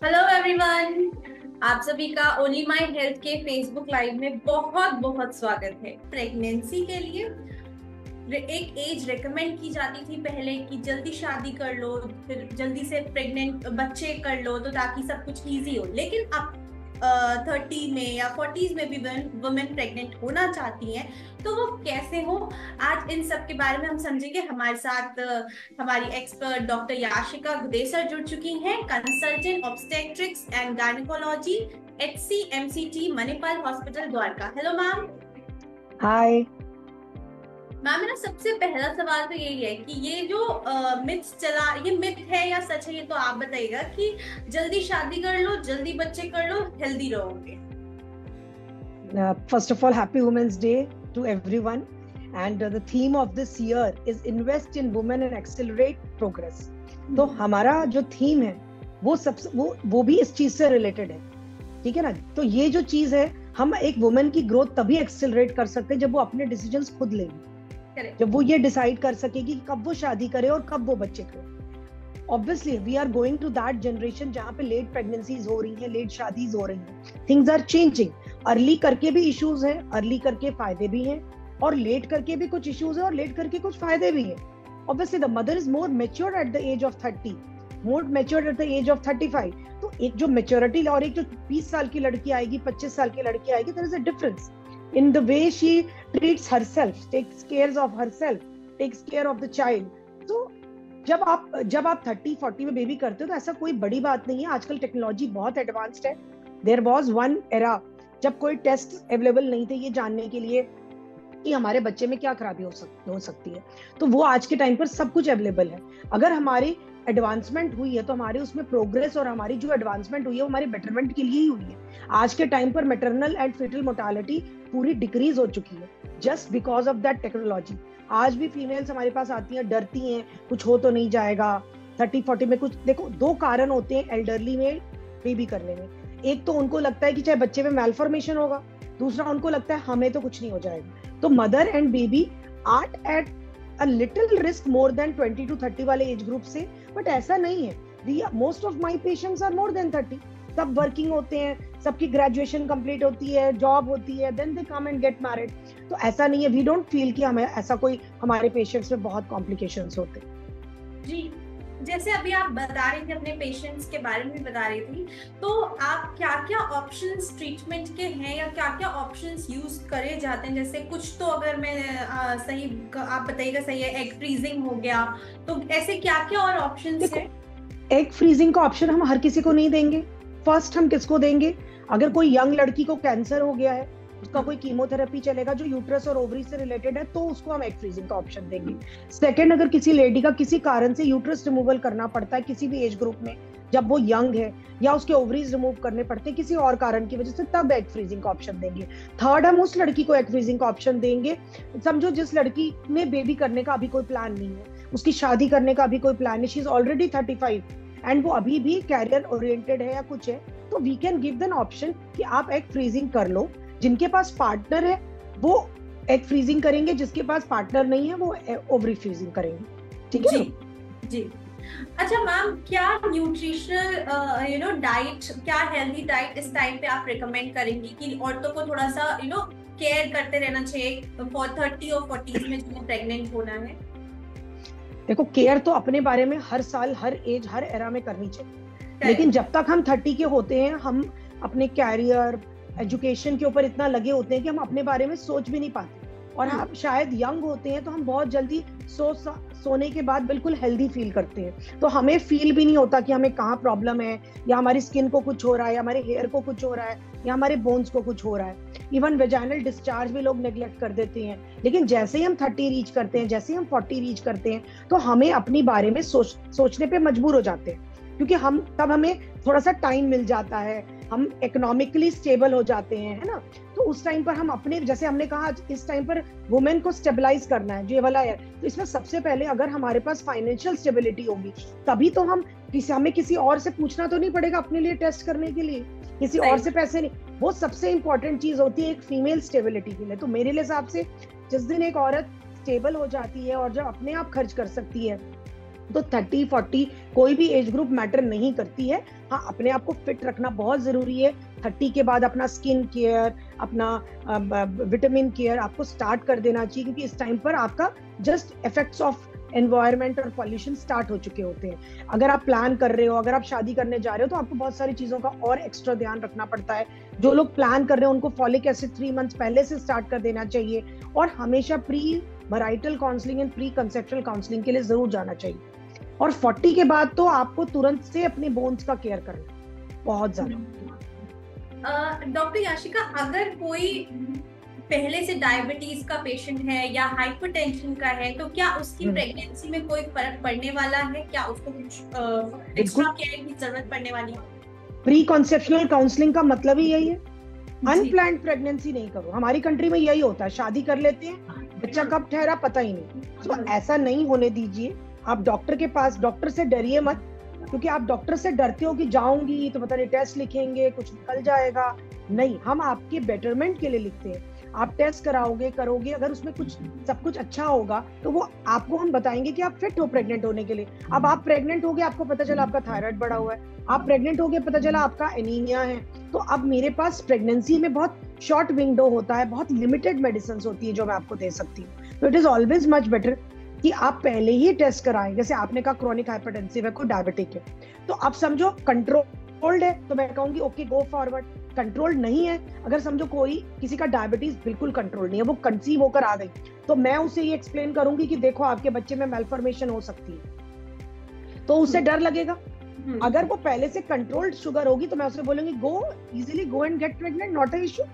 Hello everyone, आप सभी का ओनली माई हेल्थ के फेसबुक लाइव में बहुत बहुत स्वागत है। प्रेगनेंसी के लिए एक एज रेकमेंड की जाती थी पहले कि जल्दी शादी कर लो, फिर जल्दी से प्रेग्नेंट बच्चे कर लो तो ताकि सब कुछ इजी हो। लेकिन अब 30 में या 40s में भी वुमेन प्रेग्नेंट होना चाहती हैं, तो वो कैसे हो? आज इन सब के बारे में हम समझेंगे। हमारे साथ हमारी एक्सपर्ट डॉक्टर याशिका गुदेसर जुड़ चुकी हैं, consultant obstetrics and gynaecology, HCMCT Manipal hospital Dwarka. Hello ma'am. Hi. Ma'am, मेरा सबसे पहला सवाल तो यही है कि ये जो मिथ चला, ये मिथ है या सच है? ये तो आप बताइएगा कि जल्दी शादी कर लो, जल्दी बच्चे कर लो, हेल्दी रहोगे। First of all, happy Women's Day to everyone. And the theme of this year is invest in women and accelerate progress. तो हमारा जो थीम है वो भी इस चीज से रिलेटेड है, ठीक है ना। तो ये जो चीज है, हम एक वुमेन की ग्रोथ तभी एक्सेलरेट कर सकते हैं जब वो अपने डिसीजंस खुद लेगी, जब वो ये डिसाइड कर सकेगी कि कब वो शादी करे और कब वो बच्चे करे। Obviously, we are going to that generation जहाँ पे लेट प्रेगनेंसीज हो रही हैं, लेट शादीज हो रही हैं। Things are changing. अर्ली करके भी इश्यूज हैं, अर्ली करके फायदे भी हैं, और लेट करके भी कुछ इश्यूज हैं और लेट करके कुछ फायदे भी हैं। Obviously, the mother is more mature at the age of 30, more mature at the age of 35. तो एक जो मेच्योरिटी और एक जो 20 साल की लड़की आएगी, 25 साल की लड़की आएगी, there is a difference in the way she treats herself, takes care of herself, takes care of the child. So जब आप 30-40 में बेबी करते हो तो ऐसा कोई बड़ी बात नहीं है। आजकल टेक्नोलॉजी बहुत एडवांस्ड है। देयर वाज वन एरा जब कोई टेस्ट अवेलेबल नहीं थे ये जानने के लिए कि हमारे बच्चे में क्या खराबी हो सकती है, तो वो आज के टाइम पर सब कुछ अवेलेबल है। अगर हमारी एडवांसमेंट हुई है तो हमारे उसमें प्रोग्रेस, और हमारी जो एडवांसमेंट हुई है वो हमारे बेटरमेंट के लिए ही हुई है। आज के टाइम पर मैटरनल एंड फेटल मोर्टालिटी पूरी डिक्रीज हो चुकी है just because of that technology. आज भी फीमेल्स हमारे पास आती हैं, डरती हैं कुछ हो तो नहीं जाएगा। 30-40 में कुछ देखो, दो कारण होते हैं एल्डरली में बेबी करने में। एक तो उनको लगता है कि चाहे बच्चे में मैलफॉर्मेशन होगा, दूसरा उनको लगता है हमें तो कुछ नहीं हो जाएगा। तो mother and baby are at a little risk more than 20 to 30 वाले एज ग्रुप से, बट ऐसा नहीं है। Most of my patients are more than 30। सब वर्किंग होते हैं, सबकी ग्रेजुएशन कंप्लीट होती है, जॉब होती है, then they come and get married. तो ऐसा नहीं है, वी डोंट फील कि हमें ऐसा कोई हमारे पेशेंट्स में बहुत कॉम्प्लिकेशंस होते हैं। जी, जैसे अभी आप बता रही थी, अपने पेशेंट्स के बारे में बता रही थी, तो आप क्या क्या ऑप्शंस ट्रीटमेंट के हैं या क्या क्या ऑप्शंस यूज करे जाते हैं? जैसे कुछ तो अगर मैं सही आप बताइएगा, सही है, एग फ्रीजिंग हो गया, तो ऐसे क्या क्या और ऑप्शंस हैं? एग फ्रीजिंग का ऑप्शन हम हर किसी को नहीं देंगे। फर्स्ट हम किसको देंगे? अगर कोई यंग लड़की को कैंसर हो गया है, उसका कोई कीमोथेरेपी चलेगा जो यूट्रस और ओवरी से रिलेटेड है, तो उसको हम एग फ्रीजिंग का ऑप्शन देंगे। सेकंड, अगर किसी लेडी का किसी कारण से यूट्रस रिमूवल करना पड़ता है किसी भी एज ग्रुप में, जब वो यंग है, या उसके ओवरीज रिमूव करने पड़ते हैं किसी और कारण की वजह से, तब एग फ्रीजिंग का ऑप्शन देंगे। थर्ड, हम उस लड़की को एग फ्रीजिंग का ऑप्शन देंगे, समझो जिस लड़की में बेबी करने का अभी कोई प्लान नहीं है, उसकी शादी करने का अभी कोई प्लान नहीं, शी इज ऑलरेडी 35 एंड वो अभी भी कैरियर ओरिएंटेड है या कुछ है, तो we can give then option कि आप एग फ्रीजिंग कर लो। जिनके पास पार्टनर है वो एग फ्रीजिंग करेंगे, जिसके पास पार्टनर नहीं है वो ओवरी फ्रीजिंग करेंगे। ठीक है जी जी। अच्छा मैम, क्या न्यूट्रिशनल डाइट, क्या हेल्दी डाइट इस टाइम पे आप रिकमेंड करेंगी कि औरतों को थोड़ा सा केयर करते रहना चाहिए फॉर 30 और 40 में जिन्हें प्रेग्नेंट होना है? देखो, केयर तो अपने बारे में हर साल, हर एज, हर एरा में करनी चाहिए, लेकिन जब तक हम 30 के होते हैं हम अपने कैरियर, एजुकेशन के ऊपर इतना लगे होते हैं कि हम अपने बारे में सोच भी नहीं पाते। और हम शायद यंग होते हैं तो हम बहुत जल्दी सोने के बाद बिल्कुल हेल्दी फील करते हैं, तो हमें फील भी नहीं होता कि हमें कहाँ प्रॉब्लम है, या हमारी स्किन को कुछ हो रहा है, या हमारे हेयर को कुछ हो रहा है, या हमारे बोन्स को कुछ हो रहा है। इवन वेजाइनल डिस्चार्ज भी लोग नेग्लेक्ट कर देते हैं। लेकिन जैसे ही हम 30 रीच करते हैं, जैसे ही हम 40 रीच करते हैं, तो हमें अपनी बारे में सोचने पे मजबूर हो जाते हैं, क्योंकि हमें थोड़ा सा टाइम मिल जाता है, हम इकोनॉमिकली स्टेबल हो जाते हैं, है ना। तो उस टाइम पर हम अपने, जैसे हमने कहा, इस टाइम पर वुमेन को स्टेबलाइज करना है, जो ये वाला है, तो इसमें सबसे पहले अगर हमारे पास फाइनेंशियल स्टेबिलिटी होगी, तभी तो हमें किसी और से पूछना तो नहीं पड़ेगा अपने लिए टेस्ट करने के लिए, किसी और से पैसे नहीं। वो सबसे इंपॉर्टेंट चीज होती है एक फीमेल स्टेबिलिटी के लिए। तो मेरे हिसाब से जिस दिन एक औरत स्टेबल हो जाती है और जब अपने आप खर्च कर सकती है, तो 30-40 कोई भी एज ग्रुप मैटर नहीं करती है। हाँ, अपने आप को फिट रखना बहुत जरूरी है। 30 के बाद अपना स्किन केयर, अपना विटामिन केयर आपको स्टार्ट कर देना चाहिए, क्योंकि इस टाइम पर आपका जस्ट इफेक्ट्स ऑफ एनवायरनमेंट और पॉल्यूशन स्टार्ट हो चुके होते हैं। अगर आप प्लान कर रहे हो, अगर आप शादी करने जा रहे हो, तो आपको बहुत सारी चीजों का और एक्स्ट्रा ध्यान रखना पड़ता है। जो लोग प्लान कर रहे हैं उनको फॉलिक एसिड 3 मंथ्स पहले से स्टार्ट कर देना चाहिए, और हमेशा pre marital counselling and pre conceptual counselling के लिए जरूर जाना चाहिए। और 40 के बाद तो आपको तुरंत से अपने बोन्स का केयर करना बहुत ज्यादा। डॉक्टर याशिका, अगर कोई पहले से डायबिटीज का पेशेंट है या हाइपरटेंशन का है, तो क्या उसकी प्रेगनेंसी में कोई फर्क पड़ने वाला है? क्या उसको कुछ एक्स्ट्रा केयर की जरूरत पड़ने वाली है? प्री कंसेप्शुअल काउंसलिंग का मतलब ही यही है। अनप्लान्ड प्रेगनेंसी नहीं करो। हमारी कंट्री में यही होता है, शादी कर लेते हैं, बच्चा कब ठहरा पता ही नहीं। तो ऐसा नहीं होने दीजिए। आप डॉक्टर के पास, डॉक्टर से डरिए मत, क्योंकि आप डॉक्टर से डरते हो कि जाऊंगी तो पता नहीं टेस्ट लिखेंगे, कुछ निकल जाएगा। नहीं, हम आपके बेटरमेंट के लिए लिखते हैं। आप टेस्ट कराओगे, करोगे, अगर उसमें कुछ सब कुछ अच्छा होगा तो वो आपको हम बताएंगे कि आप फिट हो प्रेग्नेंट होने के लिए। अब आप प्रेग्नेंट हो गए, आपको पता चला आपका थायराइड बढ़ा हुआ है, आप प्रेग्नेंट हो गए, पता चला आपका एनीमिया है, तो अब मेरे पास प्रेगनेंसी में बहुत शॉर्ट विंडो होता है, बहुत लिमिटेड मेडिसिन होती है जो मैं आपको दे सकती हूँ। तो it is always much better कि आप पहले ही टेस्ट कराएं। जैसे आपने कहा क्रॉनिक हाइपरटेंसिव है, कोई डायबिटिक है, तो आप समझो कंट्रोल्ड है तो मैं कहूंगी ओके गो फॉरवर्ड। कंट्रोल नहीं है, अगर समझो कोई किसी का डायबिटीज बिल्कुल कंट्रोल नहीं है, वो कंसीव होकर आ गई, तो मैं उसे ये एक्सप्लेन करूंगी कि देखो आपके बच्चे में मेलफॉर्मेशन हो सकती है, तो उसे डर लगेगा। अगर वो पहले से कंट्रोल्ड शुगर होगी तो मैं उसे बोलूंगी go easily go and get pregnant, not a issue.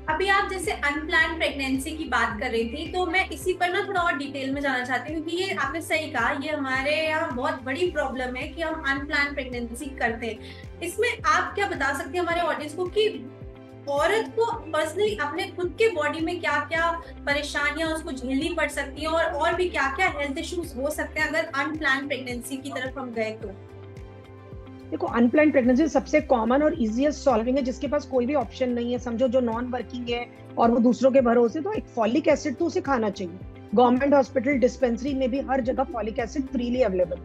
अभी आप जैसे अनप्लान्ड प्रेगनेंसी की बात कर रही थी, तो मैं इसी पर ना थोड़ा और डिटेल में जाना चाहती हूँ, क्योंकि ये आपने सही कहा, ये हमारे यहाँ बहुत बड़ी प्रॉब्लम है कि हम अनप्लान्ड प्रेगनेंसी करते हैं। इसमें आप क्या बता सकते हैं हमारे ऑडियंस को कि औरत को पर्सनली अपने खुद के बॉडी में क्या क्या परेशानियां उसको झेलनी पड़ सकती हैं, और भी क्या क्या हेल्थ इश्यूज हो सकते हैं अगर अनप्लान्ड प्रेगनेंसी की तरफ हम गए तो? देखो, अनप्लान्ड प्रेगनेंसी सबसे कॉमन और इजीएस्ट सॉल्विंग है, जिसके पास कोई भी ऑप्शन नहीं है। समझो जो नॉन वर्किंग है और वो दूसरों के भरोसे, तो एक फॉलिक एसिड तो उसे खाना चाहिए। गवर्नमेंट हॉस्पिटल डिस्पेंसरी में भी हर जगह फॉलिक एसिड फ्रीली अवेलेबल,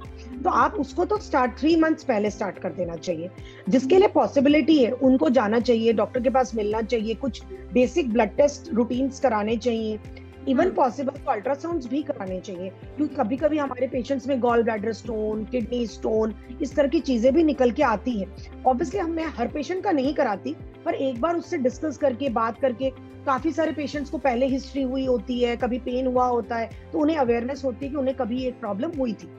तो आप उसको तो 3 मंथ्स पहले स्टार्ट कर देना चाहिए। जिसके लिए पॉसिबिलिटी है उनको जाना चाहिए, डॉक्टर के पास मिलना चाहिए, कुछ बेसिक ब्लड टेस्ट रूटीन्स कराने चाहिए, इवन पॉसिबल तो अल्ट्रासाउंड्स भी कराने चाहिए, क्योंकि कभी कभी हमारे पेशेंट्स में gall bladder stone, kidney stone, इस तरह की चीजें भी निकल के आती हैं। ऑब्वियसली मैं हर पेशेंट का नहीं कराती, पर एक बार उससे डिस्कस करके, बात करके, काफी सारे पेशेंट्स को पहले हिस्ट्री हुई होती है, कभी पेन हुआ होता है, तो उन्हें अवेयरनेस होती है कि उन्हें कभी एक प्रॉब्लम हुई थी,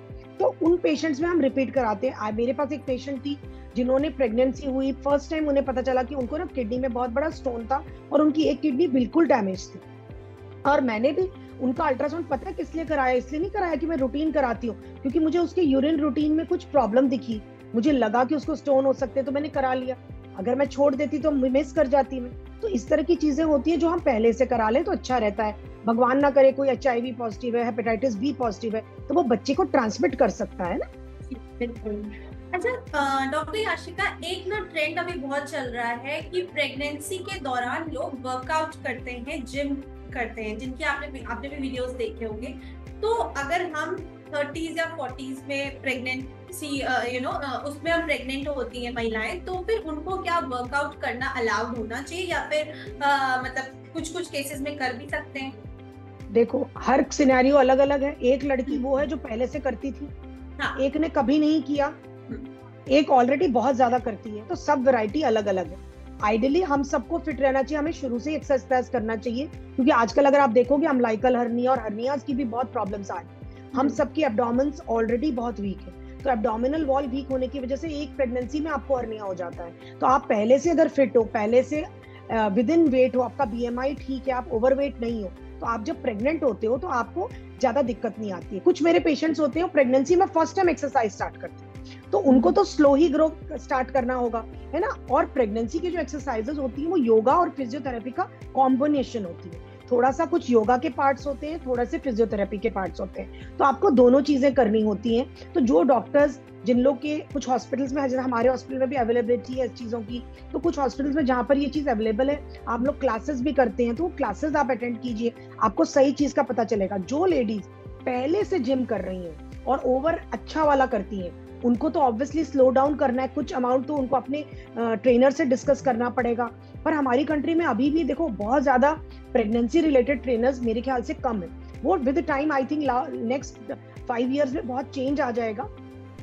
तो उन पेशेंट्स में हम रिपीट कराते हैं। मेरे पास एक पेशेंट थी जिन्होंने प्रेगनेंसी हुई, फर्स्ट टाइम उन्हें पता चला कि उनको ना किडनी में बहुत बड़ा स्टोन था और उनकी एक किडनी बिल्कुल डैमेज थी। और मैंने भी उनका अल्ट्रासाउंड पता है किस लिए कराया, इसलिए नहीं कराया कि मैं रूटीन कराती हूँ, क्योंकि मुझे उसके यूरिन रूटीन में कुछ प्रॉब्लम दिखी, मुझे लगा कि उसको स्टोन हो सकते हैं, तो मैंने करा लिया। अगर मैं छोड़ देती तो मिस कर जाती मैं। तो इस तरह की चीजें होती है जो हम पहले से करा लें तो अच्छा रहता है। भगवान ना करे कोई HIV पॉजिटिव है, हेपेटाइटिस B पॉजिटिव है, तो वो बच्चे को ट्रांसमिट कर सकता है ना। बिल्कुल। अच्छा डॉक्टर याशिका, एक ना ट्रेंड अभी बहुत चल रहा है कि प्रेगनेंसी के दौरान लोग वर्कआउट करते हैं, जिम करते हैं, जिनकी आपने भी वीडियोस देखे होंगे। तो अगर हम 30s या 40s में प्रेगनेंसी उसमें हम प्रेग्नेंट होती हैं महिलाएं, तो फिर उनको क्या वर्कआउट करना अलाउड होना चाहिए, या फिर मतलब कुछ केसेस में कर भी सकते हैं? देखो, हर सिनेरियो अलग अलग है। एक लड़की वो है जो पहले से करती थी, हाँ, एक ने कभी नहीं किया, एक ऑलरेडी बहुत ज्यादा करती है, तो सब वैरायटी अलग अलग है। आइडियली हम सबको फिट रहना चाहिए, हमें शुरू से एक्सरसाइज करना चाहिए, क्योंकि आजकल अगर आप देखोगे अम्बिलिकल हर्निया और हर्नियाज की भी बहुत प्रॉब्लम्स आ रही हैं। हम सबकी एब्डोमेन्स ऑलरेडी बहुत वीक है, तो एब्डोमिनल वॉल वीक होने की वजह से एक प्रेगनेंसी में आपको हर्निया हो जाता है। तो आप पहले से अगर फिट हो, पहले से विद इन वेट हो, आपका BMI ठीक है, आप ओवरवेट नहीं हो, तो आप जब प्रेग्नेंट होते हो तो आपको ज्यादा दिक्कत नहीं आती है। कुछ मेरे पेशेंट्स होते हैं प्रेगनेंसी में फर्स्ट टाइम एक्सरसाइज स्टार्ट करते हैं, तो उनको तो स्लो ही ग्रो स्टार्ट करना होगा, है ना। और प्रेगनेंसी की जो एक्सरसाइजेस होती है वो योगा और फिजियोथेरेपी का कॉम्बिनेशन होती है। थोड़ा सा कुछ योगा के पार्ट्स होते हैं, थोड़ा से फिजियोथेरेपी के पार्ट्स होते हैं, तो आपको दोनों चीजें करनी होती हैं। तो जो डॉक्टर्स, जिन लोग के कुछ हॉस्पिटल्स में, जैसे हमारे हॉस्पिटल में भी अवेलेबिलिटी है इस चीजों की, तो कुछ हॉस्पिटल्स में जहाँ पर ये चीज अवेलेबल है, आप लोग क्लासेस भी करते हैं, तो वो क्लासेस आप अटेंड कीजिए, आपको सही चीज का पता चलेगा। जो लेडीज पहले से जिम कर रही हैं और ओवर अच्छा वाला करती हैं, उनको तो ऑब्वियसली स्लो डाउन करना है, कुछ अमाउंट तो उनको अपने ट्रेनर से डिस्कस करना पड़ेगा। पर हमारी कंट्री में अभी भी देखो बहुत ज्यादा प्रेगनेंसी रिलेटेड ट्रेनर्स मेरे ख्याल से कम है। वो with time I think next 5 years में बहुत चेंज आ जाएगा।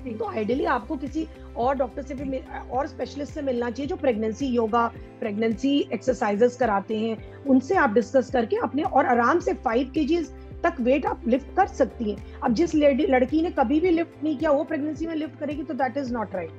तो आइडियली आपको किसी और डॉक्टर से भी और स्पेशलिस्ट से मिलना चाहिए जो प्रेगनेंसी योगा, प्रेगनेंसी एक्सरसाइजेस कराते हैं, उनसे आप डिस्कस करके अपने, और आराम से 5 kgs तक वेट आप लिफ्ट कर सकती हैं। अब जिस लड़की ने कभी भी लिफ्ट नहीं किया वो प्रेगनेंसी में लिफ्ट करेगी तो that is not right.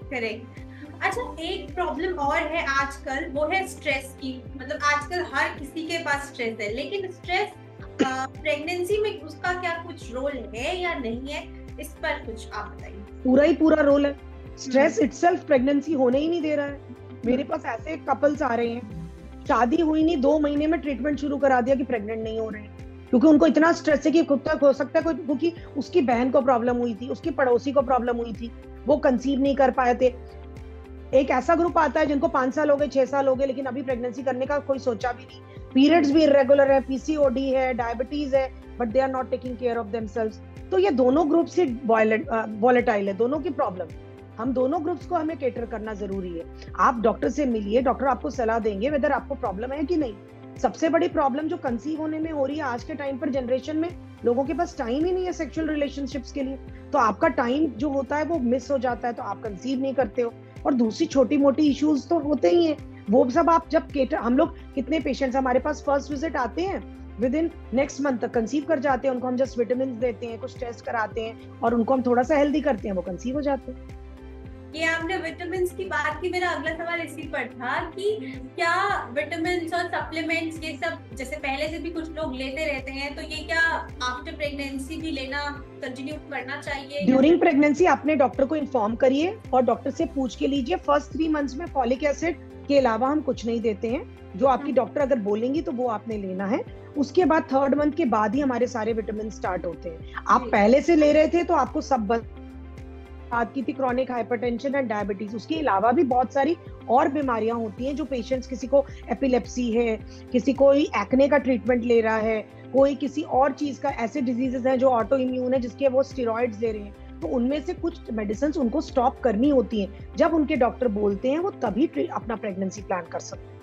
Correct. अच्छा, एक प्रॉब्लम और है आजकल, वो है स्ट्रेस की। मतलब आजकल हर किसी के पास स्ट्रेस है, लेकिन स्ट्रेस प्रेगनेंसी में उसका क्या कुछ रोल है या नहीं है, इस पर कुछ आप बताइए। पूरा ही पूरा रोल है। स्ट्रेस इटसेल्फ प्रेगनेंसी होने ही नहीं दे रहा है। मेरे पास ऐसे कपल्स आ रहे हैं, शादी हुई नहीं 2 महीने में ट्रीटमेंट शुरू करा दिया कि प्रेग्नेंट नहीं हो रहे हैं, क्योंकि उनको इतना स्ट्रेस है कि खुद तक हो सकता है कोई, क्योंकि उसकी बहन को प्रॉब्लम हुई थी, उसकी पड़ोसी को प्रॉब्लम हुई थी, वो कंसीव नहीं कर पाए थे। एक ऐसा ग्रुप आता है जिनको 5 साल हो गए, 6 साल हो गए, लेकिन अभी प्रेगनेंसी करने का कोई सोचा भी नहीं, पीरियड्स भी इरेगुलर है, पीसीओडी है, डायबिटीज है, but they are not taking care of themselves. तो ये दोनों ग्रुप से वॉलेटाइल है, दोनों की प्रॉब्लम। हम दोनों ग्रुप्स को हमें केटर करना जरूरी है। आप डॉक्टर से मिलिए, डॉक्टर आपको सलाह देंगे वेदर आपको प्रॉब्लम है कि नहीं। सबसे बड़ी प्रॉब्लम जो कंसीव होने में हो रही है आज के टाइम पर, जनरेशन में लोगों के पास टाइम ही नहीं है सेक्सुअल रिलेशनशिप्स के लिए, तो आपका टाइम जो होता है वो मिस हो जाता है, तो आप कंसीव नहीं करते हो। और दूसरी छोटी मोटी इश्यूज तो होते ही हैं, वो सब आप जब केटर, हम लोग कितने पेशेंट्स हमारे पास फर्स्ट विजिट आते हैं, विद इन नेक्स्ट मंथ तक कंसीव कर जाते हैं, उनको हम जस्ट विटामिन देते हैं, कुछ टेस्ट कराते हैं और उनको हम थोड़ा सा हेल्दी करते हैं, वो कंसीव हो जाते हैं। ये आपने विटामिन की बात की, मेरा अगला सवाल इसी पर था कि क्या विटामिन और सप्लीमेंट्स ये सब जैसे पहले से भी कुछ लोग लेते रहते हैं, तो ये क्या आफ्टर प्रेगनेंसी भी लेना कंटिन्यू करना चाहिए? ड्यूरिंग प्रेगनेंसी अपने डॉक्टर को इन्फॉर्म करिए और डॉक्टर से पूछ के लीजिए। फर्स्ट 3 months में फॉलिक एसिड के अलावा हम कुछ नहीं देते हैं, जो आपकी डॉक्टर अगर बोलेंगी तो वो आपने लेना है। उसके बाद 3rd month के बाद ही हमारे सारे विटामिन स्टार्ट होते हैं। आप पहले से ले रहे थे तो आपको सब बात की थी, क्रॉनिक हाइपरटेंशन एंड डायबिटीज, उसके अलावा भी बहुत सारी और बीमारियां होती हैं जो पेशेंट्स, किसी को एपिलेप्सी है, किसी को एक्ने का ट्रीटमेंट ले रहा है, कोई किसी और चीज का, ऐसे डिजीजेस हैं जो ऑटो इम्यून है जिसके वो स्टेरॉइड्स ले रहे हैं, तो उनमें से कुछ मेडिसिन उनको स्टॉप करनी होती हैं। जब उनके डॉक्टर बोलते हैं वो तभी अपना प्रेगनेंसी प्लान कर सकते हैं।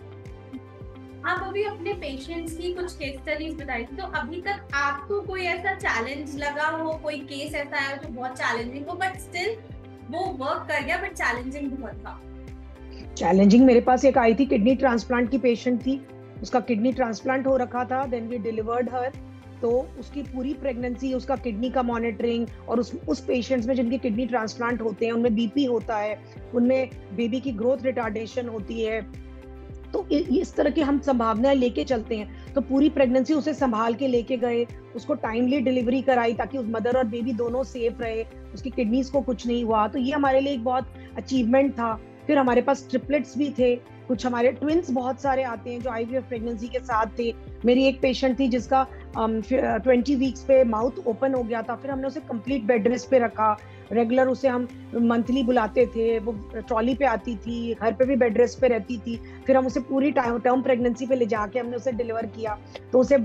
आप अभी अपने पेशेंट्स की कुछ केस स्टडीज बताई थी, तो अभी तक आपको कोई ऐसा चैलेंज लगा हो, कोई केस ऐसा है जो बहुत चैलेंजिंग हो बट स्टिल वो वर्क कर गया, बट चैलेंजिंग बहुत था? चैलेंजिंग मेरे पास एक आई थी, किडनी ट्रांसप्लांट की पेशेंट थी, उसका किडनी ट्रांसप्लांट हो रखा था, देन वी डिलीवर्ड हर। तो उसकी पूरी प्रेगनेंसी, उसका किडनी का मॉनिटरिंग, और उस पेशेंट्स में जिनकी किडनी ट्रांसप्लांट होते हैं उनमें बीपी होता है, उनमें बेबी की ग्रोथ रिटार्डेशन होती है, तो इस तरह की हम संभावनाएं लेके चलते हैं। तो पूरी प्रेगनेंसी उसे संभाल के लेके गए, उसको टाइमली डिलीवरी कराई ताकि उस मदर और बेबी दोनों सेफ रहे, उसकी किडनीज को कुछ नहीं हुआ। तो ये हमारे लिए एक बहुत अचीवमेंट था। फिर हमारे पास ट्रिपलेट्स भी थे, कुछ हमारे ट्विंस बहुत सारे आते हैं जो आईवीएफ प्रेगनेंसी के साथ थे। मेरी एक पेशेंट थी जिसका 20 वीक्स पे माउथ ओपन हो गया था, फिर हमने उसे कंप्लीट बेड रेस्ट पे रखा, रेगुलर उसे हम मंथली बुलाते थे, वो ट्रॉली पे आती थी, घर पे भी बेड रेस्ट पे रहती थी। फिर हम उसे पूरी टर्म प्रेगनेंसी पे ले जाके हमने उसे डिलीवर किया, तो उसे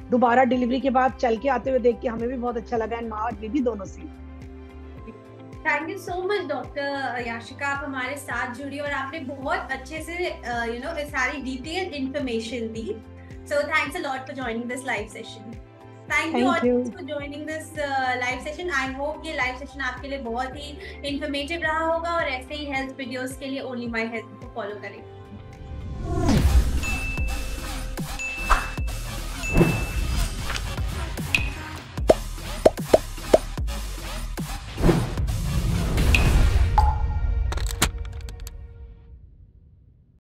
दोबारा डिलीवरी के बाद चल के आते हुए देख के हमें भी बहुत अच्छा लगा, एंड माँ और बेबी दोनों से। Thank you so much doctor Yashika, आप हमारे साथ जुड़ी और आपने बहुत अच्छे से सारी detailed information the. So thanks a lot for joining this live session. Thank you all for joining this live session. I hope ये लाइव सेशन आपके लिए बहुत ही इंफॉर्मेटिव रहा होगा, और ऐसे ही हेल्थ वीडियोस के लिए ओनली माय हेल्थ को फॉलो करें।